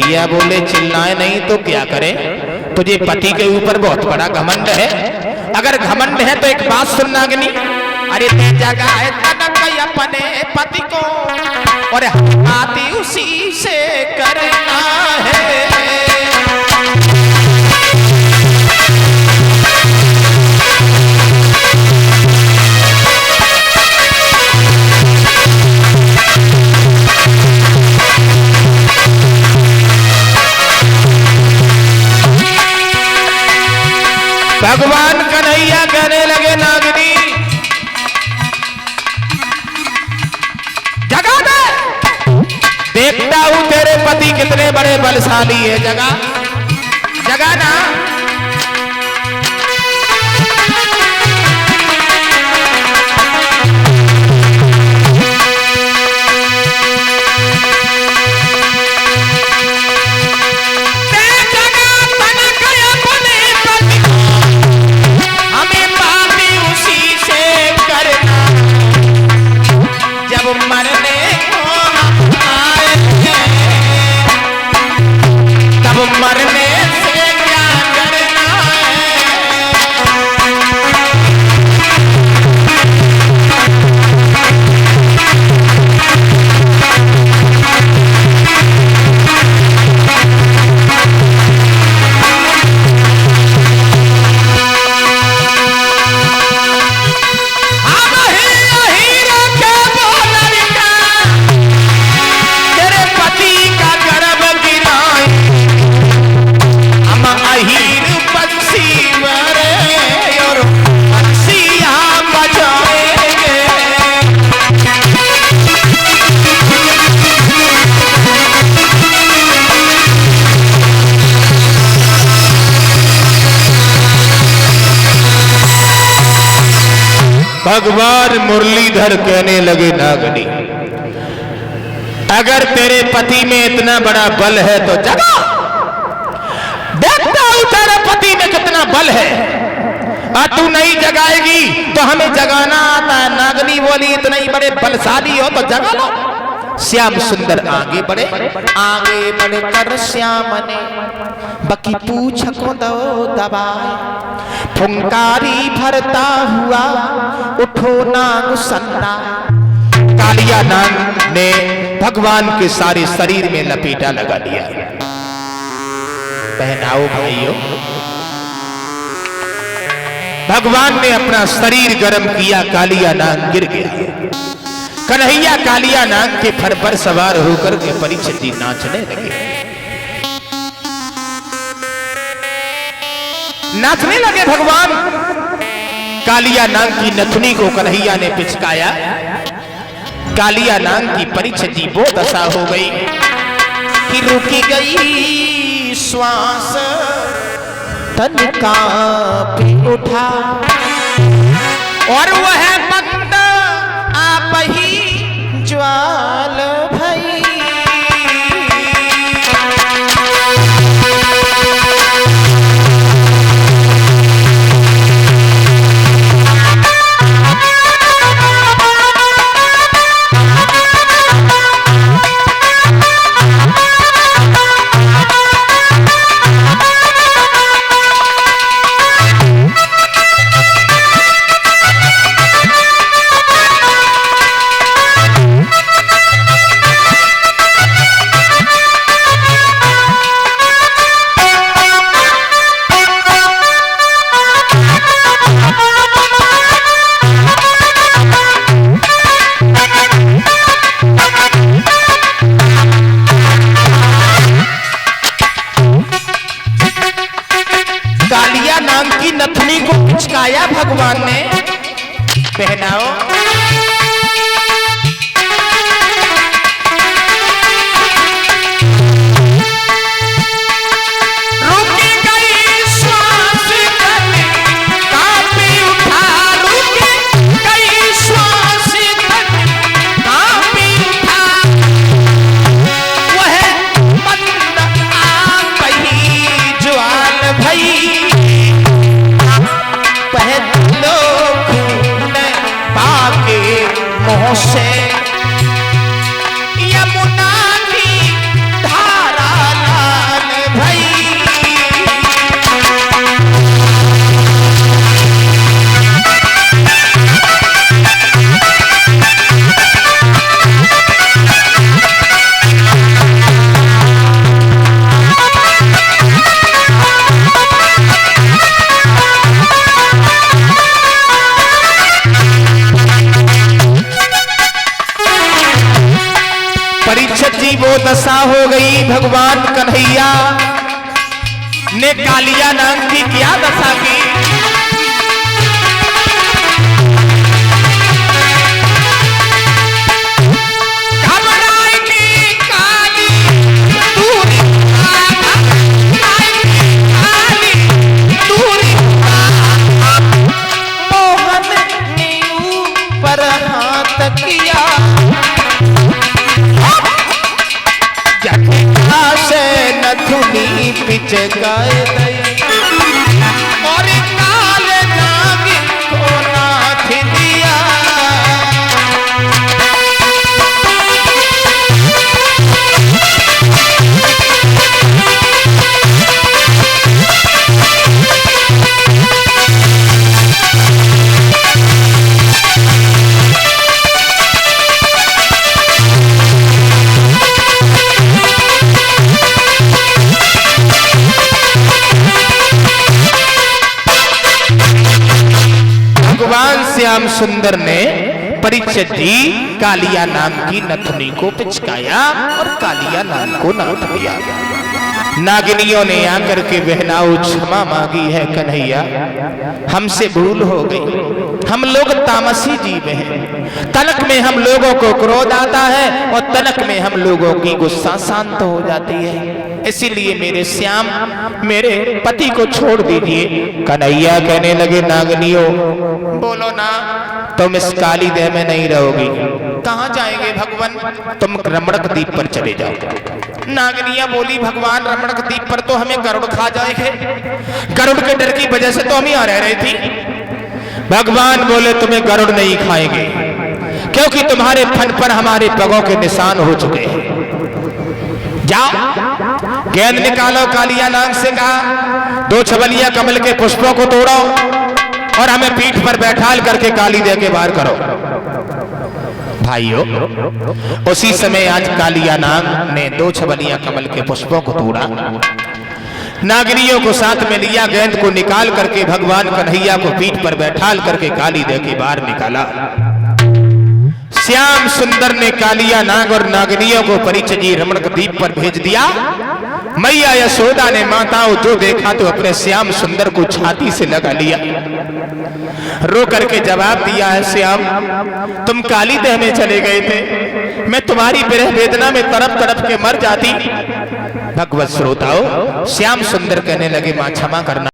कन्हैया बोले चिल्लाए नहीं तो क्या करें, तुझे पति के ऊपर बहुत बड़ा घमंड है। अगर घमंड है तो एक बात सुन नागनी, अरे ते जगह है तनक अपने पति को और आती उसी से करना है। भगवान कन्हैया कहने लगे नागनी जगा दे, देखता हूं तेरे पति कितने बड़े बलशाली है, जगा जगा ना। भगवान मुरलीधर कहने लगे नागनी अगर तेरे पति में इतना बड़ा बल है तो जगा, देखता हूं तेरे पति में कितना बल है, और तू नहीं जगाएगी तो हमें जगाना आता है। नागनी बोली इतने ही बड़े बलशाली हो तो जगा लो। श्याम सुंदर आगे बढ़े कर श्याम ने बकी पूछ को दो दबाए, फुंकारी भरता हुआ उठो नाग सन्ना। कालिया नाग ने भगवान के सारे शरीर में लपेटा लगा दिया। पहनाओ भाइयों, भगवान ने अपना शरीर गर्म किया, कालिया नाग गिर गया। कन्हैया कालिया नाग के फर पर सवार होकर के परीक्षित नाचने लगे। नाचने लगे भगवान। कालिया नाग की नथुनी को कन्हैया ने पिचकाया। कालिया नाग की परीक्षित वो दशा हो गई कि रुकी गई श्वास, तन कांप उठा और वह बंद आप ही ज्वाल भई। नथुनी को पिचकाया भगवान ने। पहनाओ रुकी गई श्वास, तन कांपी उठा। रुकी गई श्वास, तन कांपी उठा। वह मंद आप ही ज्वाल भई। पहलो खून परीक्षित जी वो दशा हो गई, भगवान कन्हैया ने कालिया नाम की क्या दशा की। पिच गाए और काले नागिन को नाथ दिया। भगवान श्याम सुंदर ने परीक्षित जी कालिया नाम की नथुनी को पिचकाया और कालिया नाम को नाथ दिया। नागिनियों ने आकर के बहनाओ क्षमा मांगी है कन्हैया, हमसे भूल हो गई, हम लोग तामसी जीव हैं, तनक में हम लोगों को क्रोध आता है और तनक में हम लोगों की गुस्सा शांत हो जाती है, इसीलिए मेरे श्याम मेरे पति को छोड़ दीजिए। कन्हैया कहने लगे नागिनियों बोलो ना, तुम इस काली देह में नहीं रहोगी, कहां जाएंगे भगवान, तुम रमणक द्वीप पर चले जाओ। नागिनिया बोली भगवान रमणक द्वीप पर तो हमें गरुड़ खा जाएंगे, गरुड़ के डर की वजह से तो हम यहाँ रह रही थी। भगवान बोले तुम्हें गरुड़ नहीं खाएंगे, क्योंकि तुम्हारे फन पर हमारे पगों के निशान हो चुके हैं। जाओ गेंद निकालो, कालिया नाग से कहा, 2 छबलिया कमल के पुष्पों को तोड़ो और हमें पीठ पर बैठाल करके काली दे के बाहर करो। भाइयों उसी समय आज कालिया नाग ने 2 छबलिया कमल के पुष्पों को तोड़ा, नागिनियों को साथ में लिया, गेंद को निकाल करके भगवान कन्हैया को पीठ पर बैठाल करके काली दे के बाहर निकाला। श्याम सुंदर ने कालिया नाग और नागिनियों को परीक्षित जी रमणक द्वीप पर भेज दिया। मैया यशोदा ने माताओं जो देखा तो अपने श्याम सुंदर को छाती से लगा लिया, रो करके जवाब दिया है श्याम तुम काली देह में चले गए थे, मैं तुम्हारी विरह वेदना में तड़प तड़प के मर जाती। भगवत श्रोताओं श्याम सुंदर कहने लगे मां क्षमा करना।